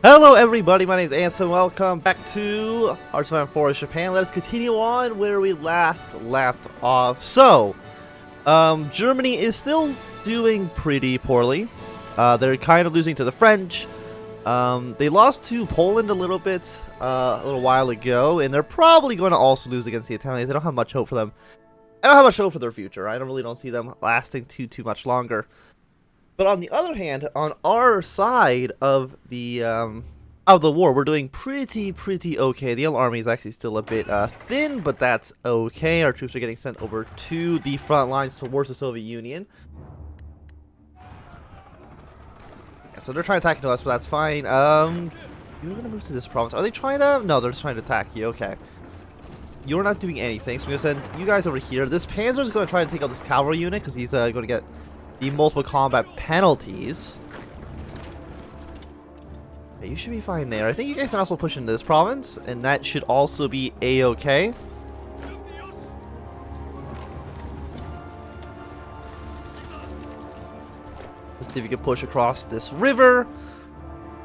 Hello everybody, my name is Anthony. Welcome back to HOI4 Japan. Let's continue on where we last left off. So, Germany is still doing pretty poorly. They're kind of losing to the French. They lost to Poland a little while ago, and they're probably going to also lose against the Italians. I don't have much hope for them. I don't have much hope for their future. I don't see them lasting too much longer. But on the other hand, on our side of the war, we're doing pretty okay. The yellow army is actually still a bit thin, but that's okay. Our troops are getting sent over to the front lines towards the Soviet Union. Yeah, so they're trying to attack us, but that's fine. You're gonna move to this province. Are they trying to? No, they're just trying to attack you. Okay. You're not doing anything, so we're gonna send you guys over here. This Panzer is gonna try to take out this cavalry unit because he's going to get the multiple combat penalties. Okay, you should be fine there. I think you guys can also push into this province, and that should also be a-okay. Let's see if we can push across this river.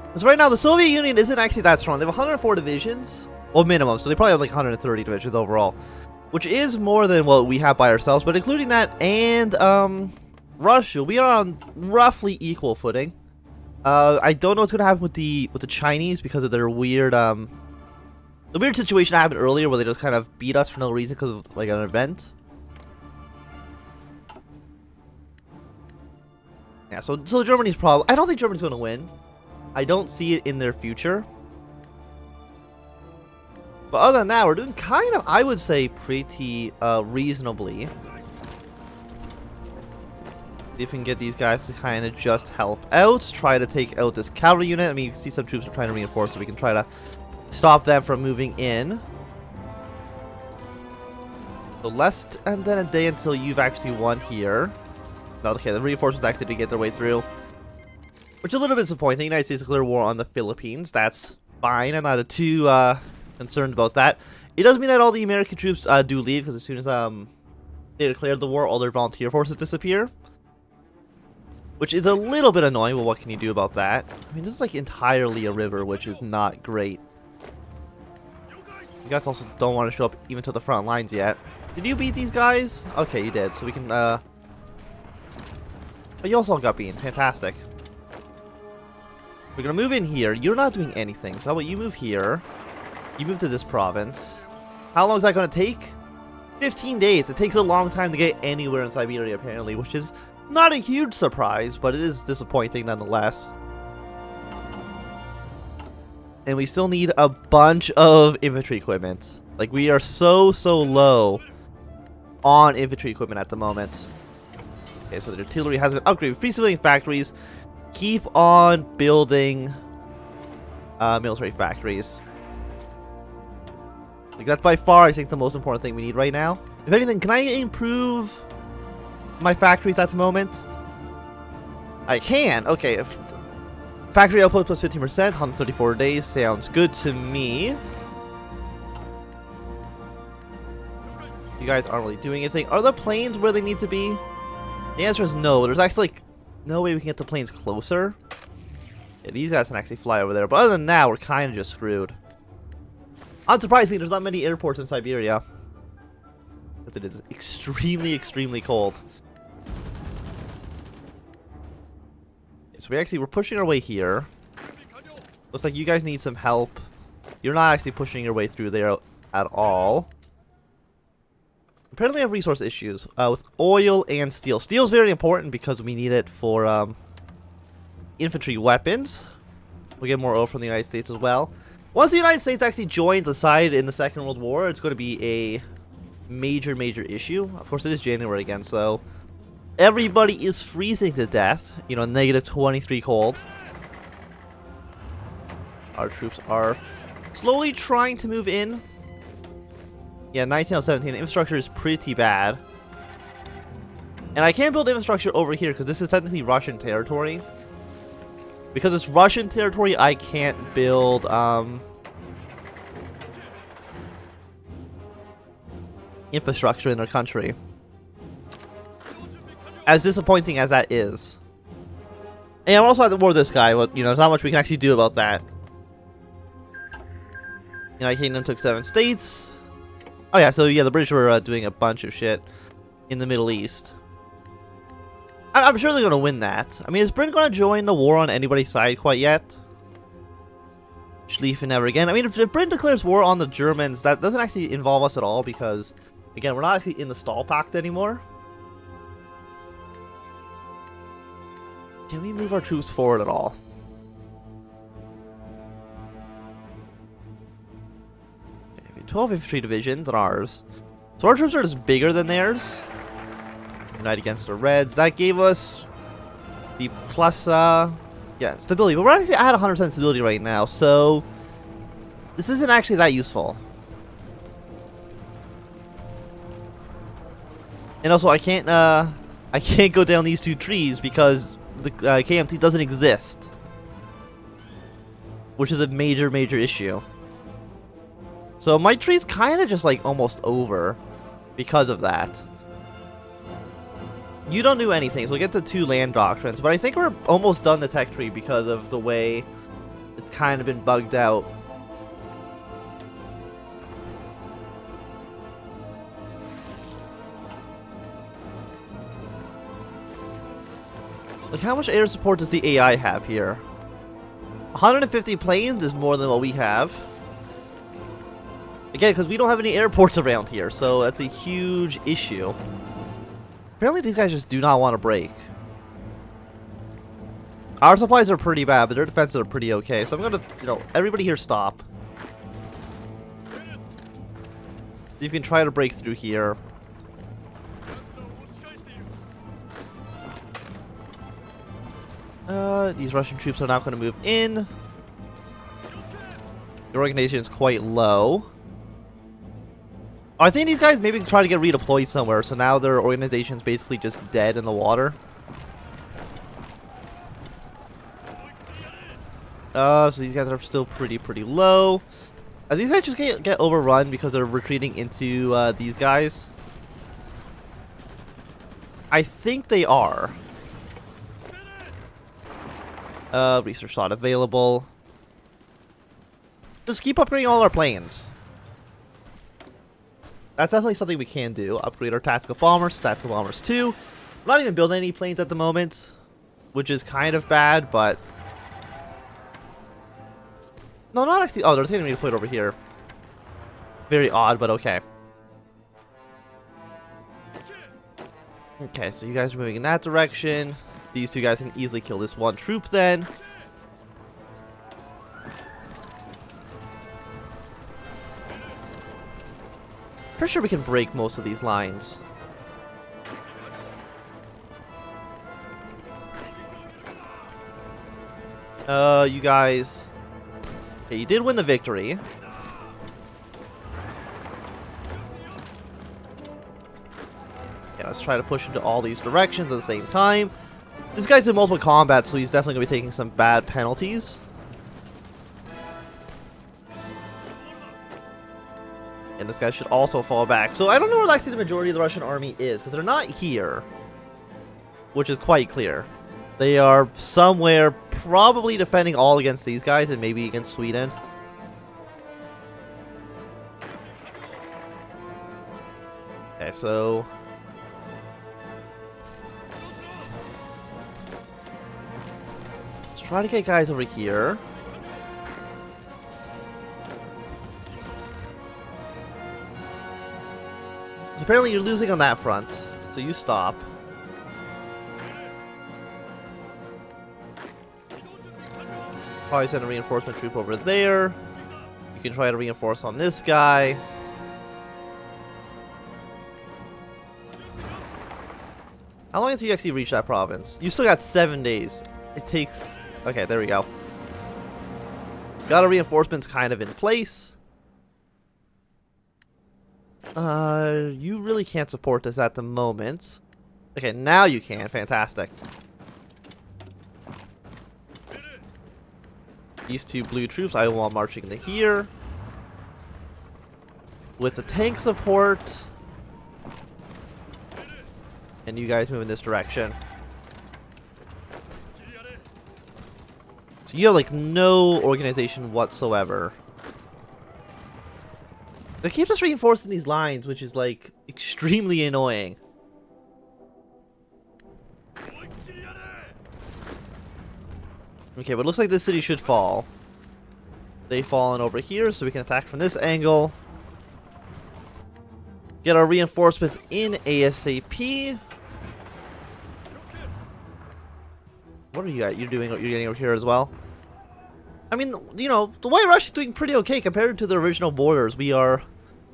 Because right now the Soviet Union isn't actually that strong. They have 104 divisions, well, minimum, so they probably have like 130 divisions overall, which is more than what we have by ourselves. But including that and Russia, we are on roughly equal footing. I don't know what's gonna happen with the Chinese because of their weird the weird situation that happened earlier where they just kind of beat us for no reason because of like an event. Yeah, so Germany's probably, I don't think Germany's gonna win. I don't see it in their future. But other than that, we're doing kind of, I would say, pretty reasonably. If we can get these guys to kind of just help out, try to take out this cavalry unit. I mean, you can see some troops are trying to reinforce, so we can try to stop them from moving in. So less than a day until you've actually won here. No, okay, the reinforcements actually did get their way through, which is a little bit disappointing. The United States declared war on the Philippines. That's fine. I'm not too concerned about that. It does mean that all the American troops do leave, because as soon as they declared the war, all their volunteer forces disappear. Which is a little bit annoying, but what can you do about that? I mean, this is like entirely a river, which is not great. You guys also don't want to show up even to the front lines yet. Did you beat these guys? Okay, you did. So we can, But you also got beaten. Fantastic. We're gonna move in here. You're not doing anything. So how about you move here? You move to this province. How long is that gonna take? 15 days. It takes a long time to get anywhere in Siberia, apparently, which is not a huge surprise, but it is disappointing nonetheless. And we still need a bunch of infantry equipment. Like, we are so low on infantry equipment at the moment. Okay, so the artillery has been upgraded. Free civilian factories. Keep on building military factories. Like, that's by far, I think, the most important thing we need right now. If anything, can I improve my factories at the moment? I can. Okay. Factory output plus 15%, 134 days. Sounds good to me. You guys aren't really doing anything. Are the planes where they need to be? The answer is no. There's actually like no way we can get the planes closer. Yeah, these guys can actually fly over there. But other than that, we're kind of just screwed. Unsurprisingly, there's not many airports in Siberia, because it is extremely cold. So we're pushing our way here. Looks like you guys need some help. You're not actually pushing your way through there at all. Apparently we have resource issues with oil and steel. Steel is very important because we need it for infantry weapons. We'll get more oil from the United States as well. Once the United States actually joins the side in the Second World War, it's going to be a major issue. Of course, it is January again, so everybody is freezing to death. You know, -23 cold. Our troops are slowly trying to move in. Yeah, 19 out of 17. Infrastructure is pretty bad. And I can't build infrastructure over here because this is technically Russian territory. Because it's Russian territory, I can't build infrastructure in their country. As disappointing as that is. And I'm also at the war with this guy, but you know, there's not much we can actually do about that. United Kingdom took 7 states. Oh yeah, so yeah, the British were doing a bunch of shit in the Middle East. I'm sure they're going to win that. I mean, is Britain going to join the war on anybody's side quite yet? Schlieffen never again. I mean, if Britain declares war on the Germans, that doesn't actually involve us at all because, again, we're not actually in the Stahl Pact anymore. Can we move our troops forward at all? 12 infantry divisions and ours. So our troops are just bigger than theirs. Unite against the Reds. That gave us the plus, yeah, stability. But we're actually at 100% stability right now, so this isn't actually that useful. And also, I can't go down these 2 trees because the KMT doesn't exist, which is a major issue. So my tree's kind of just like almost over because of that. You don't do anything, so we'll get the 2 land doctrines, but I think we're almost done the tech tree because of the way it's kind of been bugged out. Like, how much air support does the AI have here? 150 planes is more than what we have. Again, because we don't have any airports around here, so that's a huge issue. Apparently these guys just do not want to break. Our supplies are pretty bad, but their defenses are pretty okay. So I'm going to, you know, everybody here stop. You can try to break through here. These Russian troops are not going to move in. The organization is quite low. I think these guys maybe try to get redeployed somewhere, so now their organization's basically just dead in the water. So these guys are still pretty low. Are these guys just get overrun because they're retreating into these guys? I think they are. Research slot available. Just keep upgrading all our planes. That's definitely something we can do. Upgrade our tactical bombers to tactical bombers 2. I'm not even building any planes at the moment, which is kind of bad, but... No, not actually. Oh, there's going to be a plane over here. Very odd, but okay. Okay, so you guys are moving in that direction. These 2 guys can easily kill this 1 troop then. Pretty sure we can break most of these lines. You guys... Okay, you did win the victory. Yeah, let's try to push into all these directions at the same time. This guy's in multiple combat, so he's definitely going to be taking some bad penalties. And this guy should also fall back. So I don't know where actually the majority of the Russian army is, because they're not here, which is quite clear. They are somewhere probably defending all against these guys and maybe against Sweden. Okay, so... let's try to get guys over here. So apparently you're losing on that front, so you stop. Probably send a reinforcement troop over there. You can try to reinforce on this guy. How long until you actually reach that province? You still got 7 days. It takes... Okay, there we go. Got our reinforcements kind of in place. You really can't support this at the moment. Okay, now you can. Fantastic. These 2 blue troops I want marching into here. With the tank support. And you guys move in this direction. So you have like no organization whatsoever. They keep just reinforcing these lines, which is like extremely annoying. Okay, but it looks like this city should fall. They fallen over here, so we can attack from this angle. Get our reinforcements in ASAP. What are you guys? You're getting over here as well. I mean, you know, the White Rush is doing pretty okay compared to the original borders. We are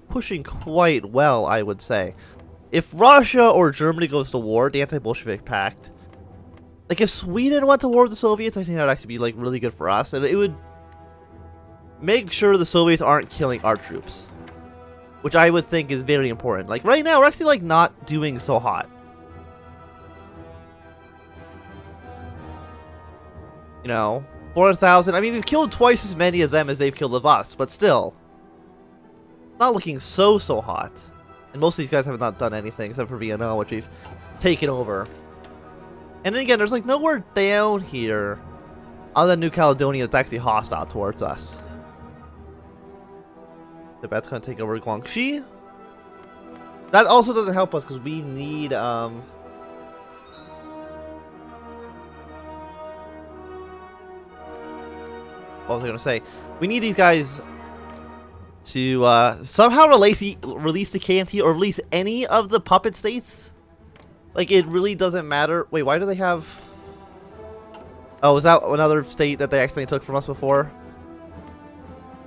pushing quite well, I would say. If Russia or Germany goes to war, the anti-Bolshevik pact, like if Sweden went to war with the Soviets, I think that would actually be like really good for us, and it would make sure the Soviets aren't killing our troops, which I would think is very important. Like right now, we're actually like not doing so hot. You know, 400,000. I mean, we've killed twice as many of them as they've killed of us, but still, not looking so hot. And most of these guys have not done anything except for Vienna, which we've taken over. And then again, there's like nowhere down here other than New Caledonia that's actually hostile towards us. Tibet's gonna take over Guangxi. That also doesn't help us because we need what was I gonna say? We need these guys to somehow release the KMT or release any of the puppet states. Like it really doesn't matter. Wait, why do they have? Oh, is that another state that they accidentally took from us before?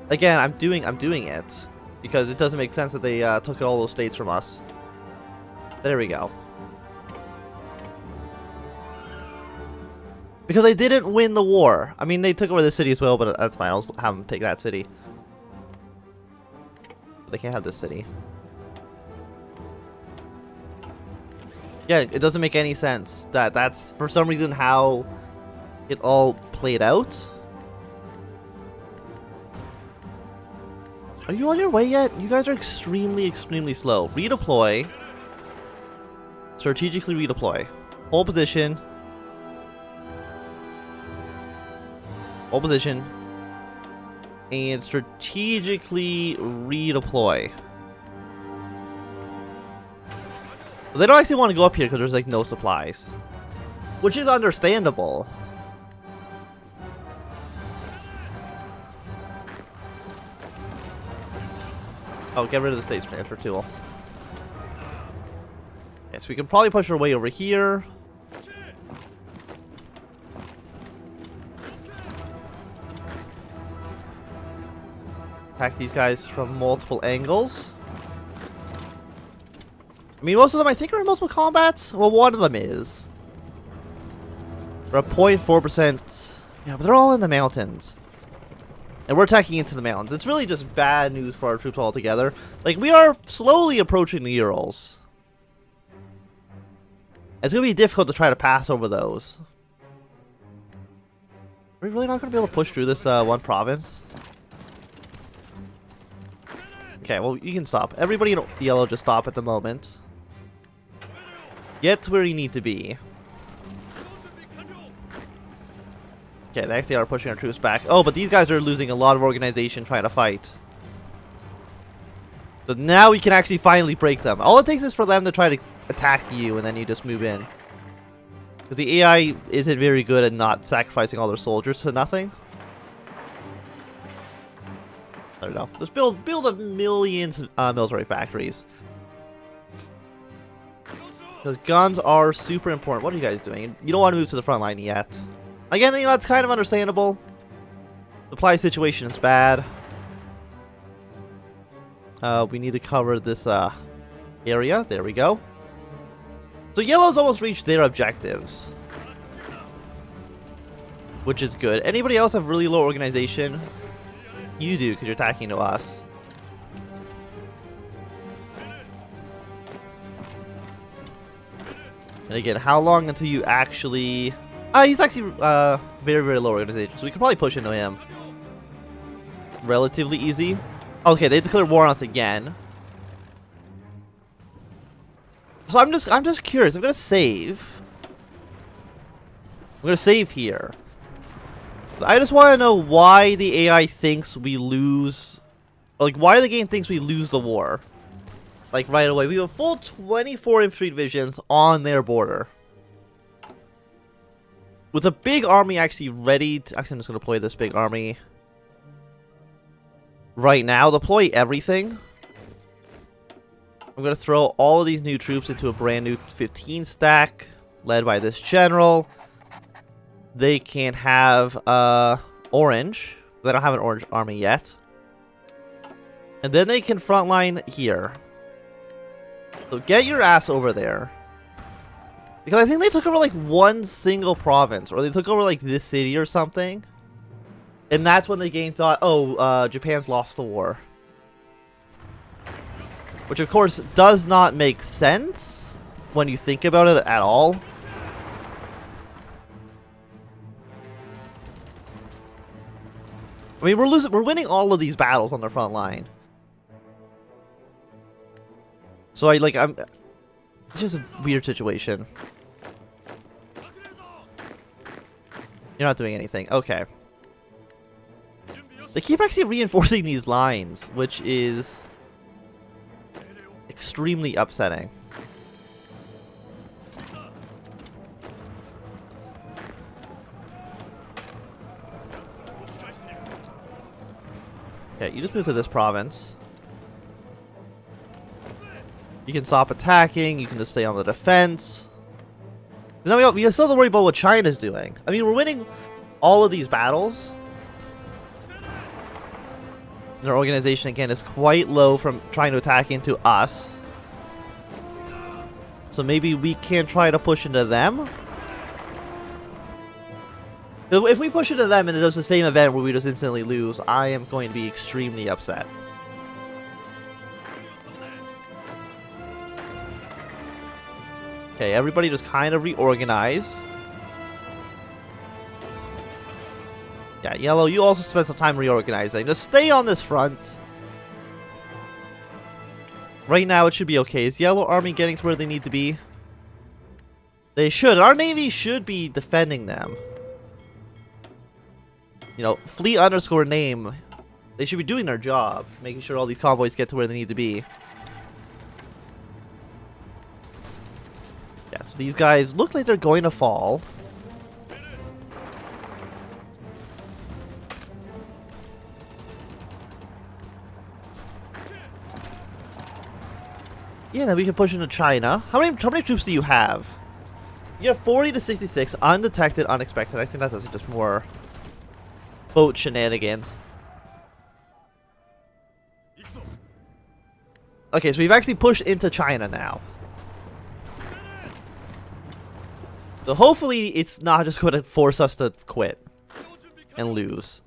Again, I'm doing it because it doesn't make sense that they took all those states from us. There we go. Because they didn't win the war. I mean, they took over the city as well, but that's fine. I'll have them take that city. But they can't have this city. Yeah, it doesn't make any sense. That's for some reason how it all played out. Are you on your way yet? You guys are extremely slow. Redeploy. Strategically redeploy. Hold position. Hold position. And strategically redeploy. But they don't actually want to go up here because there's like no supplies. Which is understandable. Oh, get rid of the state's transfer tool. Yes, we can probably push our way over here. Attack these guys from multiple angles. I mean, most of them I think are in multiple combats. Well, one of them is. We're at 0.4%. Yeah, but they're all in the mountains. And we're attacking into the mountains. It's really just bad news for our troops altogether. Like, we are slowly approaching the Urals. It's going to be difficult to try to pass over those. Are we really not going to be able to push through this one province? Okay, well, you can stop. Everybody in yellow just stop at the moment. Get to where you need to be. Okay, they actually are pushing our troops back. Oh, but these guys are losing a lot of organization trying to fight. So now we can actually finally break them. All it takes is for them to try to attack you, and then you just move in. Because the AI isn't very good at not sacrificing all their soldiers to nothing. I don't know. Just build a million military factories. Because guns are super important. What are you guys doing? You don't want to move to the front line yet. Again, you know, that's kind of understandable. Supply situation is bad. We need to cover this area. There we go. So yellow's almost reached their objectives. Which is good. Anybody else have really low organization? You do, because you're attacking to us. And again, how long until you actually... he's actually very low organization, so we could probably push into him. Relatively easy. Okay, they declared war on us again. So I'm just curious. I'm gonna save. I'm gonna save here. I just want to know why the AI thinks we lose Like, why the game thinks we lose the war. Like, right away. We have a full 24 infantry divisions on their border. With a big army actually ready to... Actually, I'm just going to deploy this big army right now. Deploy everything. I'm going to throw all of these new troops into a brand new 15 stack, led by this general. They can have orange. They don't have an orange army yet. And then they can frontline here. So get your ass over there. Because I think they took over like one single province. Or they took over like this city or something. And that's when the game thought, oh, Japan's lost the war. Which of course does not make sense when you think about it at all. I mean, we're winning all of these battles on the front line. So it's just a weird situation. You're not doing anything. Okay. They keep actually reinforcing these lines, which is extremely upsetting. Okay, you just move to this province. You can stop attacking. You can just stay on the defense. Now we still have to worry about what China's doing. I mean, we're winning all of these battles. Their organization, again, is quite low from trying to attack into us. So maybe we can try to push into them. If we push into them and it does the same event where we just instantly lose, I am going to be extremely upset. Okay, everybody just kind of reorganize. Yeah, yellow, you also spend some time reorganizing. Just stay on this front. Right now, it should be okay. Is yellow army getting to where they need to be? They should. Our navy should be defending them. You know, fleet underscore name. They should be doing their job, making sure all these convoys get to where they need to be. Yeah, so these guys look like they're going to fall. Yeah, then we can push into China. How many troops do you have? You have 40 to 66, undetected, unexpected. I think that's just more boat shenanigans. Okay, so we've actually pushed into China now. So hopefully it's not just going to force us to quit and lose.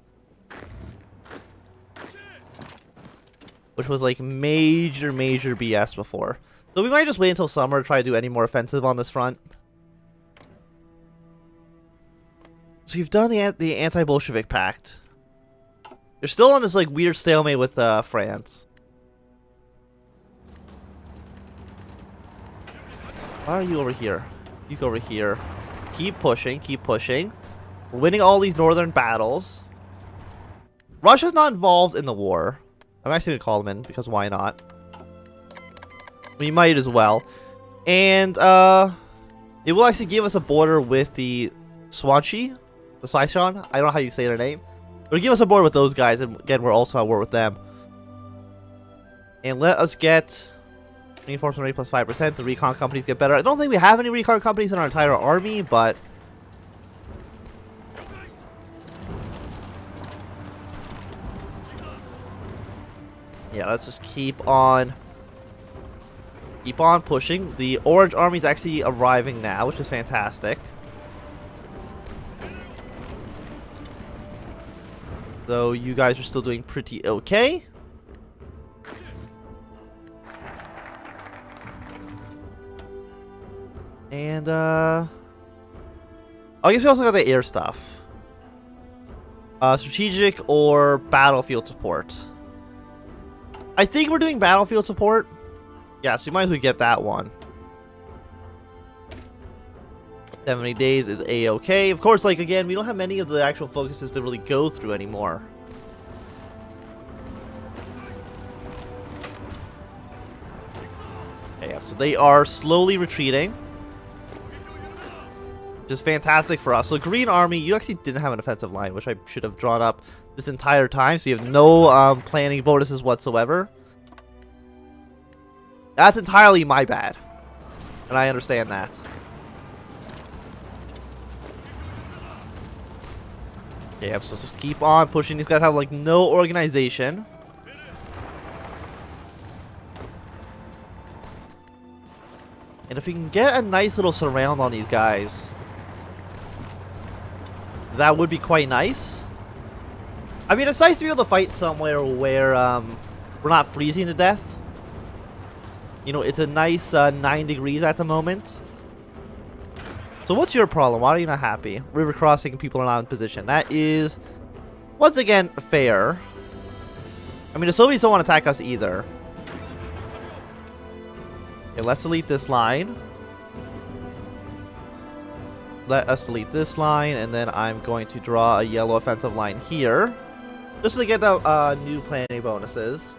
Which was like major BS before. So we might just wait until summer to try to do any more offensive on this front. So you've done the anti-Bolshevik pact. You're still on this like weird stalemate with France. Why are you over here? You go over here. Keep pushing, keep pushing. We're winning all these northern battles. Russia's not involved in the war. I'm actually going to call them in, because why not? We might as well. And, it will actually give us a border with the Swansea? The Saishon? I don't know how you say their name. But it'll give us a border with those guys, and again, we're also at war with them. And let us get reinforcement rate plus 5%. The recon companies get better. I don't think we have any recon companies in our entire army, but... yeah, let's just keep on pushing. The orange army is actually arriving now, which is fantastic. So you guys are still doing pretty okay. And I guess we also got the air stuff. Strategic or battlefield support. I think we're doing battlefield support. Yeah, so we might as well get that one. 70 days is a-okay. Of course, like, again, we don't have many of the actual focuses to really go through anymore. So they are slowly retreating. Just fantastic for us. So Green Army, you actually didn't have an offensive line, which I should have drawn up this entire time. So you have no planning bonuses whatsoever. That's entirely my bad. And I understand that. Okay, so just keep on pushing. These guys have like no organization. And if we can get a nice little surround on these guys, that would be quite nice. I mean, it's nice to be able to fight somewhere where we're not freezing to death. You know, it's a nice 9 degrees at the moment. So what's your problem? Why are you not happy? River crossing, people are not in position. That is, once again, fair. I mean, the Soviets don't want to attack us either. Okay, let's delete this line. Let us delete this line, and then I'm going to draw a yellow offensive line here. Just to get the new planning bonuses.